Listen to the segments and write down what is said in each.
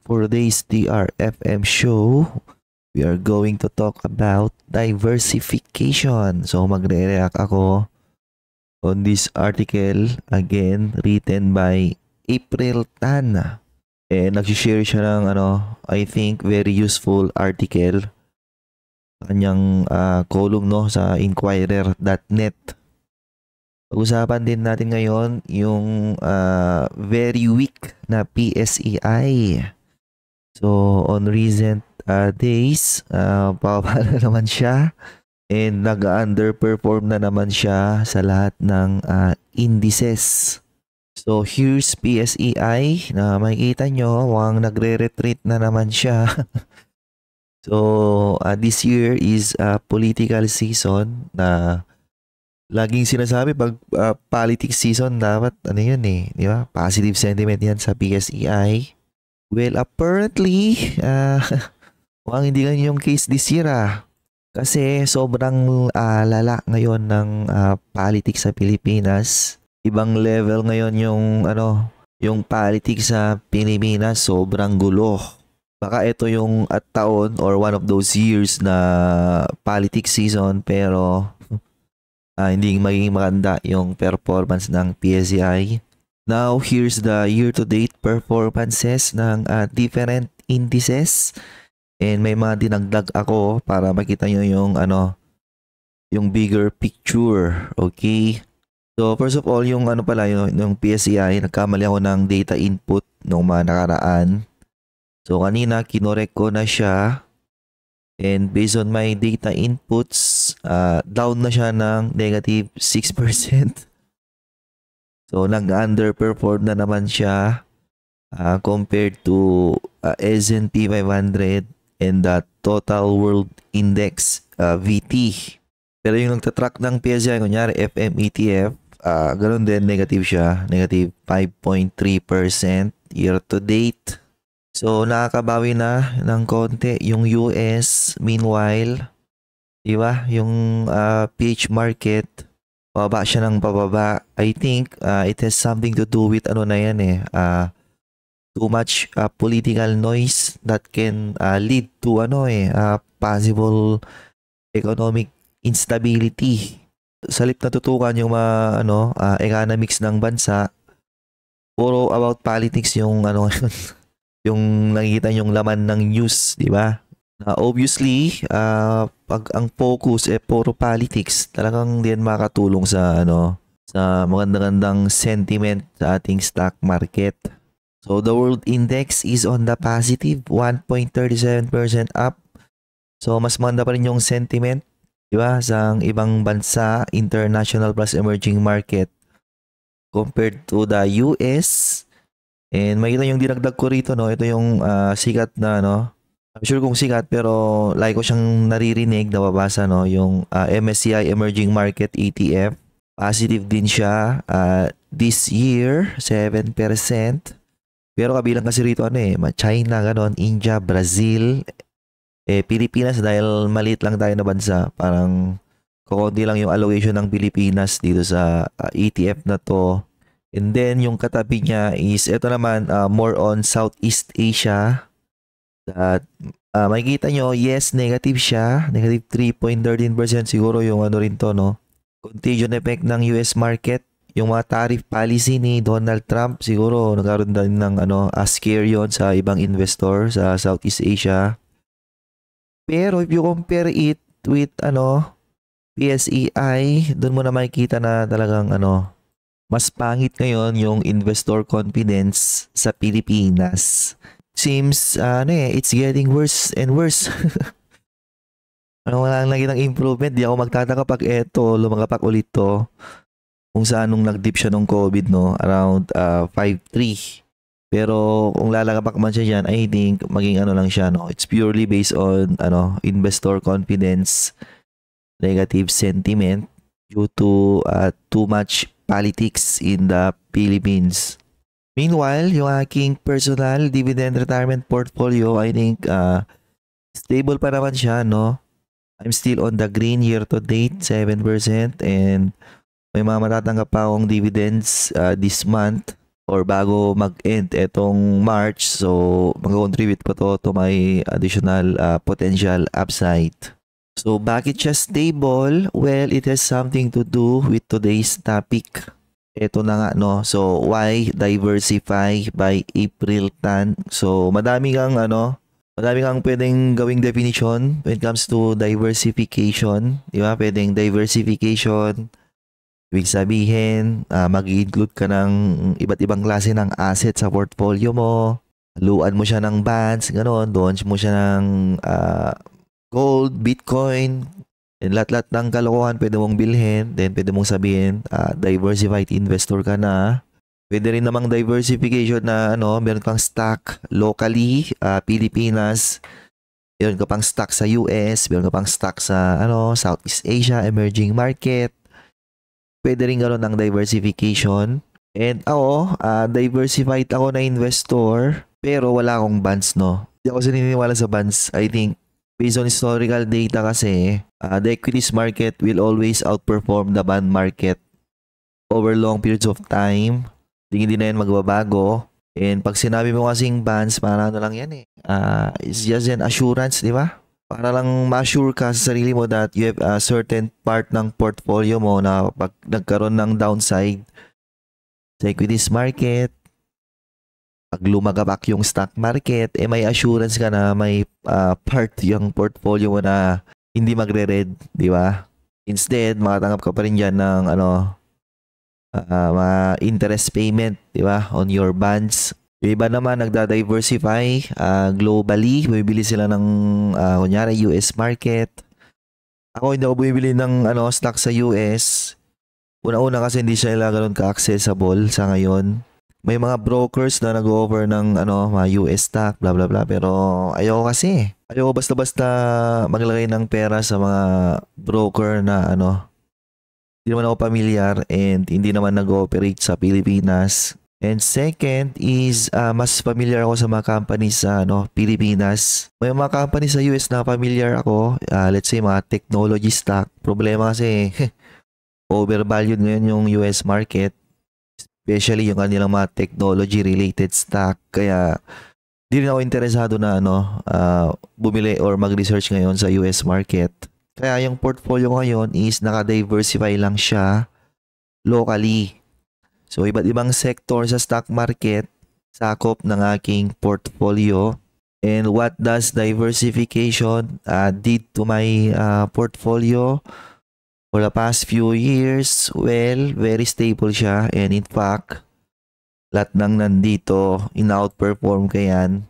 For today's DRFM show, we are going to talk about diversification. So magre-react ako on this article, again written by April Tan. Nag-share siya ng I think very useful article sa kanyang column no sa inquirer.net. Pag-usapan din natin ngayon yung very weak na PSEI. So on recent days, pababa na naman siya and nag-underperform na naman siya sa lahat ng indices. So here's PSEI na makikita nyo, mukhang nagre-retreat na naman siya. So this year is political season na laging sinasabi pag politics season dapat yun di ba? Positive sentiment yan sa PSEI. Well, apparently mukhang hindi ganyan yung case this year kasi sobrang lala ngayon ng politics sa Pilipinas. Ibang level ngayon yung politics sa Pilipinas, sobrang gulo. Baka ito yung taon or one of those years na politics season pero hindi magiging maganda yung performance ng PSEI. Now, here's the year-to-date performances ng different indices. And may mga dinagdag ako para makita nyo yung yung bigger picture. Okay? So, first of all, yung yung PSEI, nagkamali ako ng data input nung mga nakaraan. So, kanina, kinorek ko na siya. And based on my data inputs, down na siya ng negative 6%. So, nag-underperform na naman siya compared to S&P 500 and the Total World Index, VT. Pero yung nagtatrack ng PSEI, kunyari FM ETF, ganun din, negative siya. Negative 5.3% year to date. So, nakakabawi na ng konti yung US. Meanwhile, di ba, yung PH market, pababa siya ng pababa. I think it has something to do with too much political noise that can lead to possible economic instability. Sa halip na tutukan yung mga economics ng bansa, puro about politics yung yung nakikita yung laman ng news, di ba? Obviously, pag ang focus puro politics, talagang din makatulong sa sa magandang sentiment sa ating stock market. So the world index is on the positive, 1.37% up. So mas maganda pa rin yung sentiment, di ba, sa ibang bansa, international plus emerging market compared to the US. And makita yung dinagdag ko rito, ito yung sikat na, I'm sure kung sikat pero like ko siyang naririnig, nababasa, yung MSCI Emerging Market ETF. Positive din siya this year, 7%. Pero kabilang kasi rito China, India, Brazil, Pilipinas dahil maliit lang tayo na bansa. Parang kukunti lang yung allocation ng Pilipinas dito sa ETF na to. And then, yung katabi niya is, ito naman, more on Southeast Asia. That, makikita nyo, yes, negative siya. Negative 3.13% siguro yung rin to, Contagion effect ng US market. Yung mga tariff policy ni Donald Trump, siguro nagkaroon din ng scare yun sa ibang investor sa Southeast Asia. Pero if you compare it with PSEI, doon mo na makikita na talagang mas pangit ngayon yung investor confidence sa Pilipinas. Seems it's getting worse and worse. Wala lang nakitang improvement. Di ako magtataka pag lumapak ulit to. Kung saan nung nag-dip siya nung COVID around 5.3. Pero kung lalakapak man siya dyan, I think maging lang siya, it's purely based on investor confidence, negative sentiment due to too much politics in the Philippines. Meanwhile, yung aking personal dividend retirement portfolio, I think stable pa naman siya, I'm still on the green year to date, 7%, and may mga matatanggap pa akong dividends this month. or bago mag-end etong March. So, mag-contribute pa to my additional potential upside. So, bakit siya stable? Well, it has something to do with today's topic. Ito na nga, no? So, why diversify by April Tan? So, madami kang pwedeng gawing definition when it comes to diversification. Di ba? Pwedeng diversification, ibig sabihin, mag-include ka ng iba't ibang klase ng asset sa portfolio mo. Haluan mo siya ng bonds, gano'n. Doon mo siya ng gold, Bitcoin, and lahat-lahat ng kalokohan pwede mong bilhin. Then pwede mong sabihin, diversified investor ka na. Pwede rin namang diversification na meron kang stock locally, Pilipinas. Meron ka pang stock sa US, meron ka pang stock sa Southeast Asia, emerging market. Pwede rin gano'n ng diversification. And ako, diversified ako na investor, pero wala akong bonds, no? Hindi ako sininiwala sa bonds. I think based on historical data kasi, the equities market will always outperform the bond market over long periods of time. Hindi na yan magbabago. And pag sinabi mo kasing bonds, parang lang yan eh. It's just an assurance, di ba? Para lang ma-assure ka sa sarili mo that you have a certain part ng portfolio mo na pag nagkaroon ng downside sa equities market, pag lumagabak yung stock market, may assurance ka na may part yung portfolio mo na hindi magre-red, di ba? Instead, makatanggap ka pa rin dyan ng mga interest payment, di ba? On your bonds. Yung iba naman nagda-diversify globally. Bumibili sila ng kunyari US market. Ako hindi ako bumibili ng stock sa US. Una-una kasi hindi sila ganoon ka-accessible sa ngayon. May mga brokers na nag-offer ng mga US stock, bla bla bla, pero ayoko kasi. Ayoko basta-basta maglagay ng pera sa mga broker na hindi naman ako familiar and hindi naman nag-ooperate sa Pilipinas. And second is mas familiar ako sa mga companies sa Pilipinas. May mga companies sa US na familiar ako, let's say mga technology stock. Problema kasi overvalued ngayon yung US market. Especially yung kanilang mga technology-related stock. Kaya, di rin ako interesado na bumili or mag-research ngayon sa US market. Kaya yung portfolio ko ngayon is naka-diversify lang siya locally. So, iba't ibang sector sa stock market, sakop ng aking portfolio. And what does diversification did to my portfolio? For the past few years, well, very stable siya. And in fact, lahat ng nandito, in-outperform ko yan.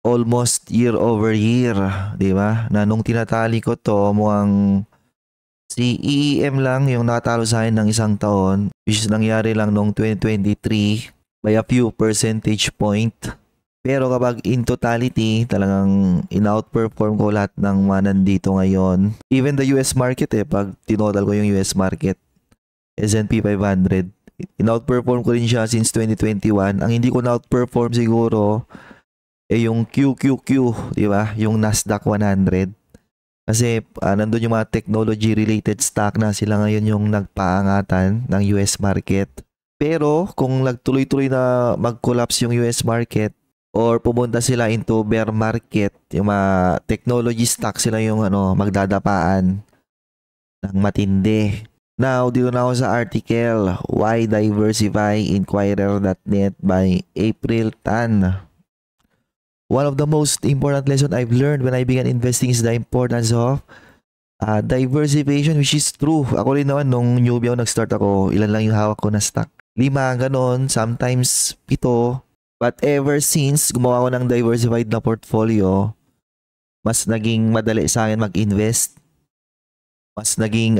Almost year over year, di ba? Na nung tinatali ko to, mukhang si EEM lang yung nakatalo sa akin ng isang taon, which is nangyari lang nung 2023 by a few percentage point. Pero kapag in totality, talagang in-outperform ko lahat ng mga nandito ngayon. Even the US market pag tinotal ko yung US market, S&P 500, in-outperform ko rin siya since 2021. Ang hindi ko na-outperform siguro yung QQQ, di ba? Yung Nasdaq 100. Kasi nandun yung mga technology-related stock na sila ngayon yung nagpaangatan ng US market. Pero kung nagtuloy-tuloy na mag-collapse yung US market, or pumunta sila into bear market, yung mga technology stock sila yung magdadapaan ng matindi. Now, dito na ako sa article, Why Diversify, Inquirer.net by April Tan. One of the most important lessons I've learned when I began investing is the importance of diversification, which is true. Ako rin naman, nung newbie ako nag-start ako, ilan lang yung hawak ko na stock. 5, ganon, sometimes 7. But ever since gumawa ko ng diversified na portfolio, mas naging madali sa akin mag-invest. Mas naging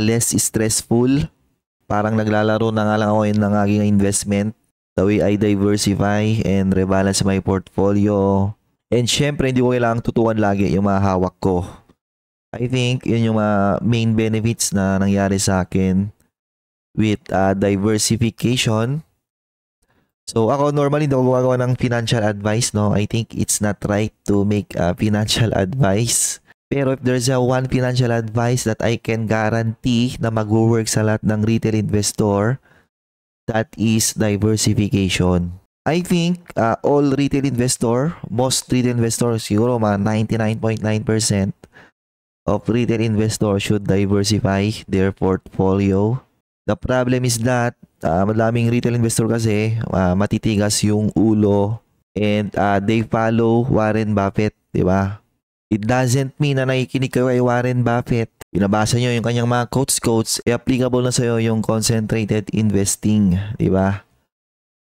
less stressful. Parang naglalaro na nga lang ako ng aking investment. The way I diversify and rebalance my portfolio. And syempre, hindi ko kailangang tutukan lagi yung mga hawak ko. I think yun yung mga main benefits na nangyari sa akin with diversification. So ako normally hindi ako gumagawa ng financial advice, no? I think it's not right to make financial advice. Pero if there's one financial advice that I can guarantee na mag-work sa lahat ng retail investor, That is diversification. I think all retail investor, most retail investors, siguro mga 99.9% of retail investors should diversify their portfolio. The problem is that madaming retail investor kasi matitigas yung ulo and they follow Warren Buffett, di ba? It doesn't mean na nakikinig kayo kay Warren Buffett. Binabasa nyo yung kanyang mga quotes, applicable na sa'yo yung concentrated investing, di ba?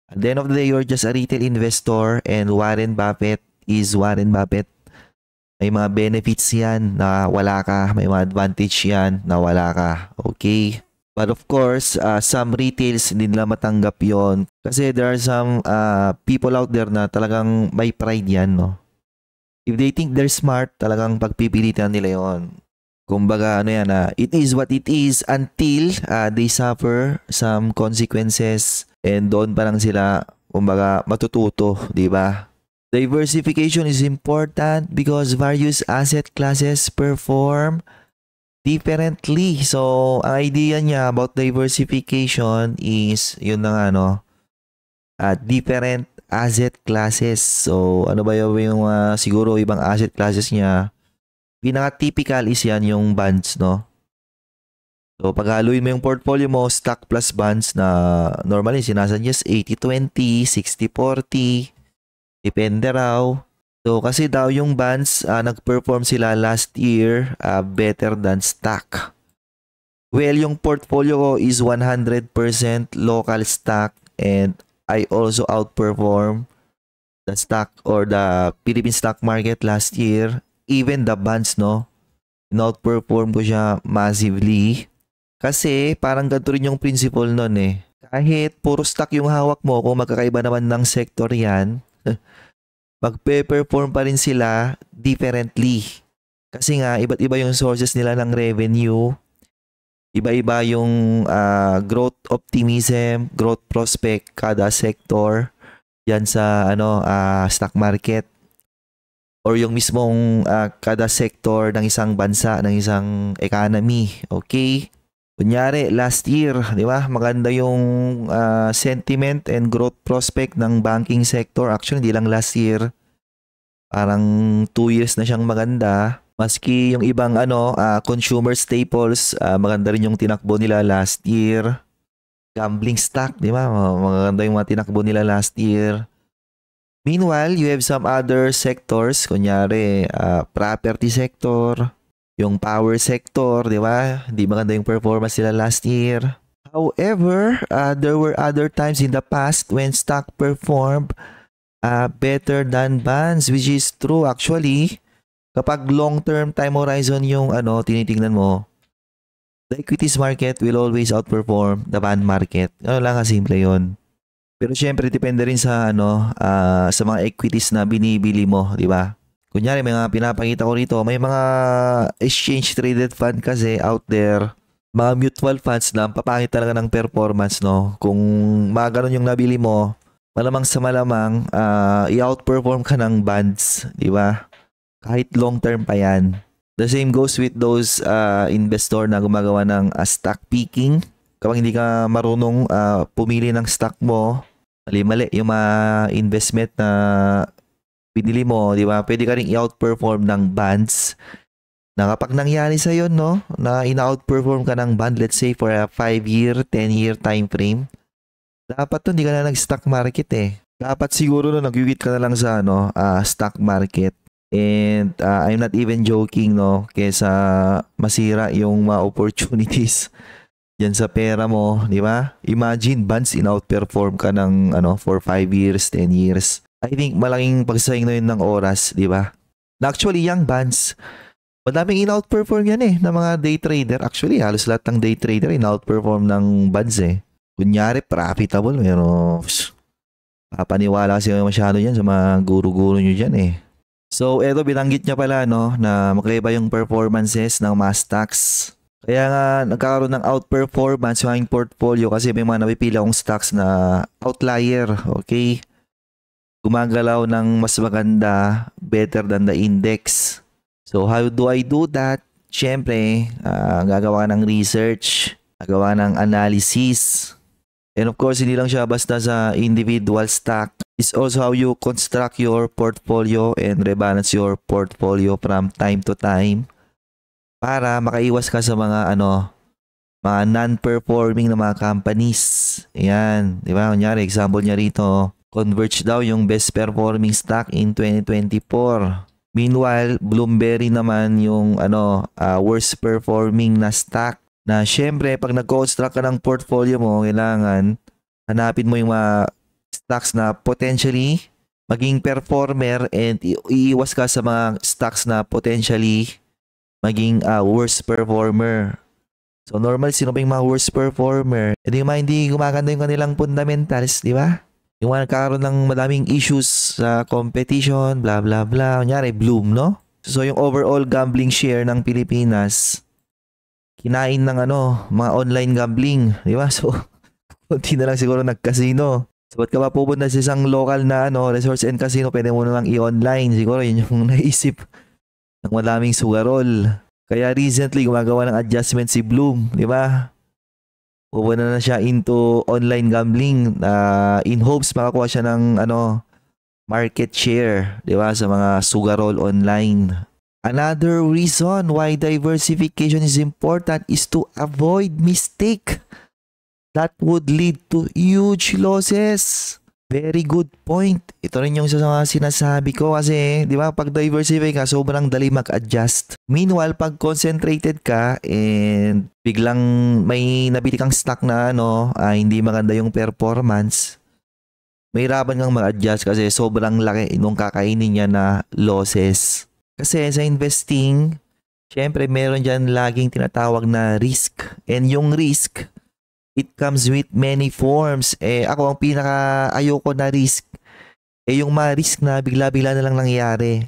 At the end of the day, you're just a retail investor and Warren Buffett is Warren Buffett. May mga benefits yan na wala ka, may mga advantage yan na wala ka, okay? But of course, some retails hindi nila matanggap yon kasi there are some people out there na talagang may pride yan, no? If they think they're smart, talagang pagpipilitan nila yon. Kumbaga, ano yan, it is what it is until they suffer some consequences and doon pa lang sila, kumbaga, matututo, di ba? Diversification is important because various asset classes perform differently. So, ang idea niya about diversification is, yun na nga, no? Different asset classes. So, ano ba yung siguro ibang asset classes niya? Pinaka-typical is yan yung bonds, no? So, paghaluin mo yung portfolio mo, stock plus bonds na normally sinasuggest 80-20, 60-40, depende raw. So, kasi daw yung bonds, nag-perform sila last year better than stock. Well, yung portfolio ko is 100% local stock and I also outperform the stock or the Philippine stock market last year. Even the bonds, no? In-outperform ko siya massively. Kasi parang ganito rin yung principle nun eh. Kahit puro stock yung hawak mo, kung magkakaiba naman ng sector yan, magpe-perform pa rin sila differently. Kasi nga, iba't iba yung sources nila ng revenue. Iba-iba yung growth optimism, growth prospect kada sector yan sa stock market or yung mismong kada sector ng isang bansa, ng isang economy. Okay? Kunyari, last year, di ba? Maganda yung sentiment and growth prospect ng banking sector. Actually, hindi lang last year. Parang 2 years na siyang maganda. Maski yung ibang consumer staples, maganda rin yung tinakbo nila last year. Gambling stock, di ba? Maganda yung mga tinakbo nila last year. Meanwhile, you have some other sectors, kunyari property sector, yung power sector, di ba? Hindi maganda yung performance nila last year. However, there were other times in the past when stock performed better than bonds, which is true actually. Kapag long-term time horizon yung tinitingnan mo, the equities market will always outperform the bond market. Ano lang kasimple yun. Pero syempre, depende rin sa sa mga equities na binibili mo, di ba? Kunyari, may mga pinapakita ko rito, may mga exchange traded fund kasi out there, mga mutual funds na papangit talaga ng performance, no? Kung mga ganun yung nabili mo, malamang sa malamang, i-outperform ka ng bonds, di ba? Kahit long term pa yan. The same goes with those investor na gumagawa ng stock picking. Kapag hindi ka marunong pumili ng stock mo, mali-mali yung mga investment na pinili mo, di ba? Pwede ka rin i-outperform ng bonds. Na kapag nangyari sa yun, no? Na ina-outperform ka ng bond, let's say for a 5-year, 10-year time frame, dapat to hindi ka na nag-stock market eh. Dapat siguro no, nag-wait ka na lang sa stock market. And I'm not even joking, no? Kesa masira yung mga opportunities dyan sa pera mo, di ba? Imagine, bonds in-outperform ka ng for 5 years, 10 years. I think malaking pagsayang na yun ng oras, di ba? Na actually, yung bonds, madaming in-outperform yan eh, ng mga day trader. Actually, halos lahat ng day trader in-outperform ng bonds eh. Kunyari, profitable, pero papaniwala kasi masyado yan sa mga guru-guru nyo dyan eh. So, eto binanggit niya pala na magkaiba yung performances ng mga stocks. Kaya nga nagkakaroon ng outperformance yung aking portfolio kasi may mga napipili akong stocks na outlier, okay? Gumagalaw ng mas maganda, better than the index. So, how do I do that? Siyempre, gagawa ng research, gagawa ng analysis. And of course, hindi lang siya basta sa individual stock. It's also how you construct your portfolio and rebalance your portfolio from time to time para makaiwas ka sa mga non-performing na mga companies. Ayan, di ba? Kunyari, example niya rito, Converge daw yung best performing stock in 2024. Meanwhile, Bloomberry naman yung worst performing na stock. Na syempre, pag nag-construct ka ng portfolio mo, kailangan hanapin mo yung mga stocks na potentially maging performer and iiwas ka sa mga stocks na potentially maging worst performer. So normal, sino ba yung mga worst performer? E di yung mga hindi gumaganda yung kanilang fundamentals, di ba? Yung mga nagkakaroon ng madaming issues sa competition, blah blah blah. Kunyari, Bloom, no? So yung overall gambling share ng Pilipinas, kinain ng mga online gambling, di ba? So, konti na lang siguro nag-casino. So, ba't ka pa pupunta sa isang local na resorts and casino, pwede mo na lang i-online. Siguro yun yung naisip ng madaming sugarol. Kaya recently, gumagawa ng adjustment si Bloom, di ba? Pupunta na siya into online gambling in hopes makakuha siya ng market share, di ba? Sa mga sugarol online. Another reason why diversification is important is to avoid mistake that would lead to huge losses. Very good point. Ito rin yung sa mga sinasabi ko kasi, di ba, pag diversify ka, sobrang dali mag-adjust. Meanwhile, pag concentrated ka and biglang may nabili kang stock na hindi maganda yung performance, mahirapan kang mag-adjust kasi sobrang laki nung kakainin niya na losses. Kasi sa investing, syempre meron dyan laging tinatawag na risk. And yung risk, it comes with many forms. Ako ang pinaka-ayoko na risk, yung mga risk na bigla-bigla na lang nangyayari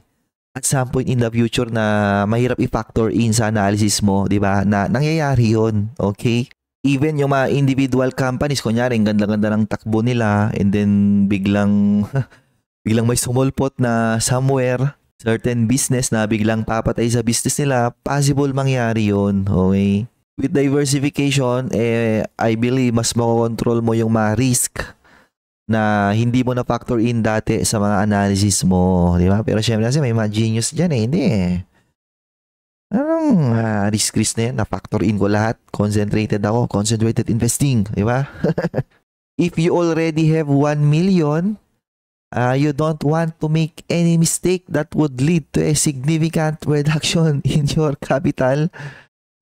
at some point in the future na mahirap i-factor in sa analysis mo, di ba? Na nangyayari yun, okay? Even yung mga individual companies, kunyari, ang ganda-ganda ng takbo nila and then biglang may sumulpot na somewhere, certain business na biglang papatay sa business nila, possible mangyari yun, okay? With diversification, I believe mas makokontrol mo yung mga risk na hindi mo na factor in dati sa mga analysis mo, di ba? Pero syempre kasi may mga genius dyan hindi Anong risk na yan? Na-factor in ko lahat. Concentrated investing, di ba? If you already have 1 million, you don't want to make any mistake that would lead to a significant reduction in your capital.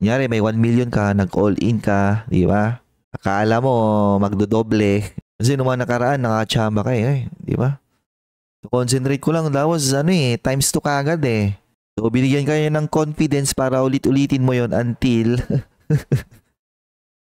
Kunyari, may 1 million ka, nag-all in ka, di ba? Akala mo, magdodoble. Kasi nung mga nakaraan, nakachamba ka di ba? So, concentrate ko lang, that was times 2 kagad So, binigyan kayo ng confidence para ulit-ulitin mo yon until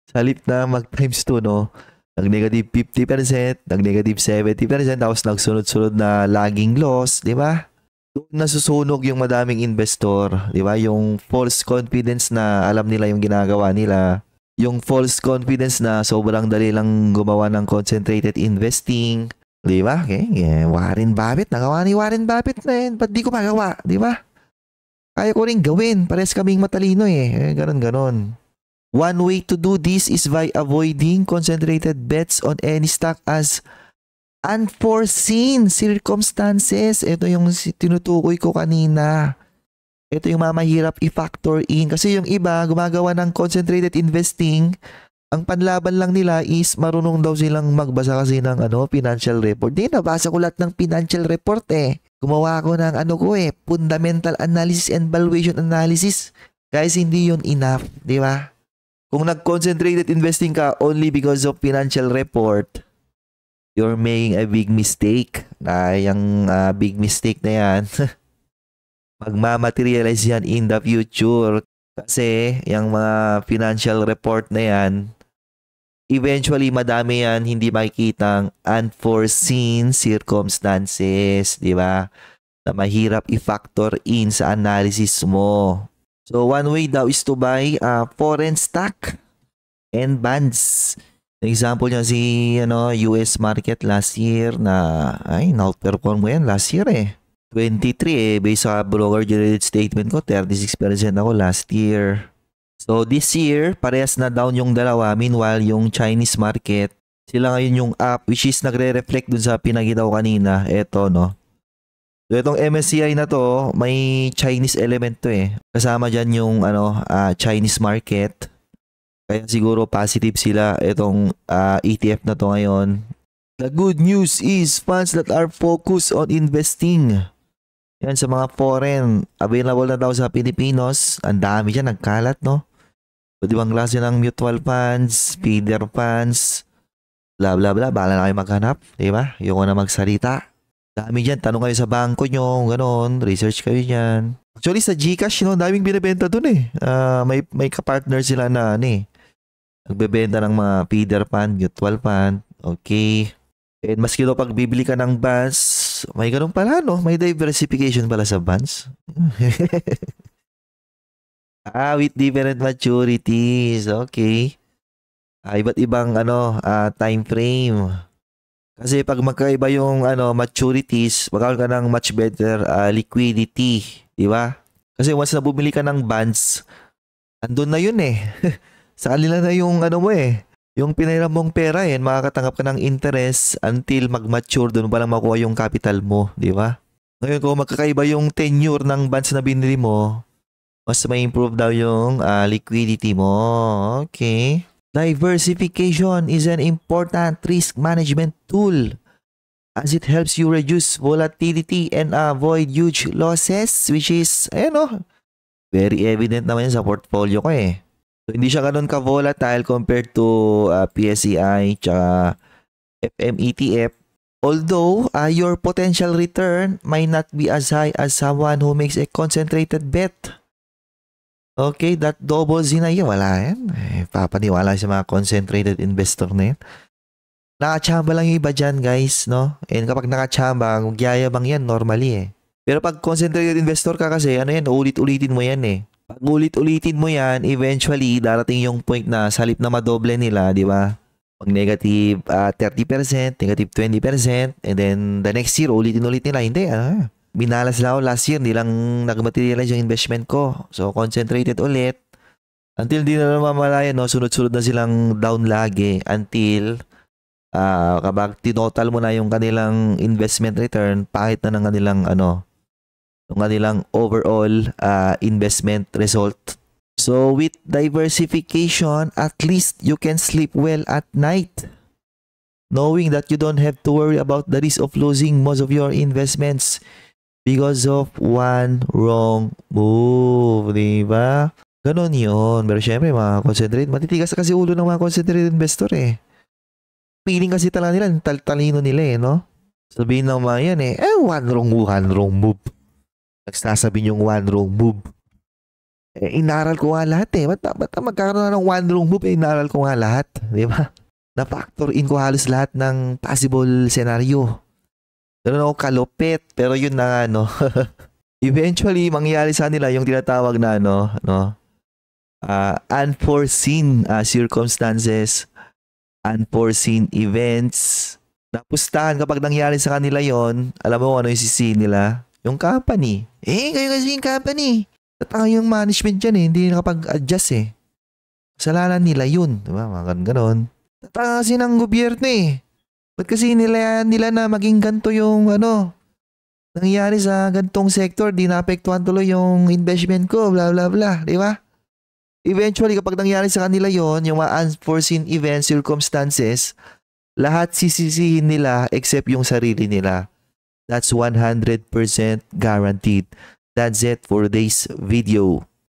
sa halip na mag-times 2, no? Nag-negative 50%, nag-negative 70%, tapos nagsunod-sunod na laging loss, di ba? Doon nasusunog yung madaming investor, di ba? Yung false confidence na alam nila yung ginagawa nila. Yung false confidence na sobrang dali lang gumawa ng concentrated investing, di ba? Okay. Warren Buffett, nagawa ni Warren Buffett na yun. Ba't di ko magawa, di ba? Kaya ko rin gawin. Pares kaming matalino ganon. One way to do this is by avoiding concentrated bets on any stock as unforeseen circumstances. Ito yung tinutukoy ko kanina. Ito yung mahirap i-factor in. Kasi yung iba, gumagawa ng concentrated investing, ang panlaban lang nila is marunong daw silang magbasa kasi ng financial report. Di, nabasa ko lahat ng financial report Gumawa ako ng fundamental analysis and valuation analysis. Guys, hindi yun enough, di ba? Kung nag-concentrated investing ka only because of financial report, you're making a big mistake. Yung big mistake na yan, magmamaterialize yan in the future. Kasi yung mga financial report na yan, eventually madami yan hindi makikitang unforeseen circumstances, di ba? Na mahirap i-factor in sa analysis mo. So one way daw is to buy foreign stock and bonds. Example niya si US market last year na na-outperform mo yan last year 23 based sa broker generated statement ko, 36% ako last year. So this year, parehas na down yung dalawa. Meanwhile, yung Chinese market Sila ngayon yung app which is nagre-reflect dun sa pinakita ko kanina. Eto, no? So, itong MSCI na to, may Chinese element to eh. Kasama dyan yung Chinese market. Kaya siguro positive sila itong ETF na to ngayon. The good news is funds that are focused on investing. Yan sa mga foreign. Available na daw sa Pilipinos. Ang dami dyan, nagkalat, no? So, di bang klase ng mutual funds, feeder funds, bla bla bla. Bahala na kayo maghanap, di ba? Yung na magsalita. Dami dyan, tanong kayo sa bangko nyo, ganon, research kayo dyan. Actually sa GCash, daming binibenta dun eh. May kapartner sila na nagbebenta ng mga feeder fund, mutual fund, okay. And maski daw pag bibili ka ng bonds, may ganun pala may diversification pala sa bonds. With different maturities, okay. Iba't ibang time frame. Kasi pag magkaiba yung maturities, magkakaroon ka ng much better liquidity, di ba? Kasi once na bumili ka ng bonds, andun na yun eh. Sa kanila na yung yung pinairam mong pera makakatanggap ka ng interest until mag-mature, doon pa lang makuha yung capital mo, di ba? Ngayon kung magkakaiba yung tenure ng bonds na binili mo, mas may improve daw yung liquidity mo. Okay. Diversification is an important risk management tool as it helps you reduce volatility and avoid huge losses, which is, very evident naman yan sa portfolio ko eh. So, hindi siya ganun ka-volatile compared to PSEI tsaka FMETF. Although, your potential return might not be as high as someone who makes a concentrated bet. Okay, that doubles in a year. Wala yan. Papaniwala sa mga concentrated investor na yan. Nakachamba lang yung iba dyan, guys, no? And kapag nakachamba, magyayabang yan normally eh. Pero pag concentrated investor ka kasi, ulit-ulitin mo yan eh. Pag ulit-ulitin mo yan, eventually, darating yung point na sa halip na madoble nila, di ba? Pag negative 30%, negative 20%, and then the next year, ulitin-ulit nila. Hindi, binalas lang ako last year, hindi lang nag-materialize yung investment ko. So, concentrated ulit. Until di na namamalayan, sunod-sunod na silang down lagi. Until, kapag tinotal mo na yung kanilang investment return, pahit na ng kanilang, yung kanilang overall investment result. So, with diversification, at least you can sleep well at night. Knowing that you don't have to worry about the risk of losing most of your investments because of one wrong move, di ba? Ganon yun. Pero syempre, mga concentrate, matitigas kasi ulo ng mga concentrated investor eh. Feeling kasi talaga nila, talino nila eh, no? Sabihin ng mga yan one wrong move. Nagsasabi yung one wrong move. Inaral ko nga lahat eh. Ba't magkakaroon na ng one wrong move? Inaral ko nga lahat, di ba? Na-factor in ko halos lahat ng possible scenario. Ganun ako kalupit, pero yun na eventually, mangyayari sa nila yung tinatawag na unforeseen circumstances, unforeseen events. Napustahan kapag nangyari sa kanila yon, alam mo ano yung sisi nila? Yung company. Kayo kasi yung company. Tatanga yung management dyan hindi nakapag-adjust Kasalanan nila yun. Diba? Mga ganon. Tatanga kasi ng gobyerno Ba't kasi nila na maging ganito yung nangyari sa gantong sector, di naapektuhan tuloy yung investment ko, bla bla bla, di ba? Eventually, kapag nangyari sa kanila yon, yung mga unforeseen events, circumstances, lahat sisisihin nila except yung sarili nila. That's 100% guaranteed. That's it for today's video.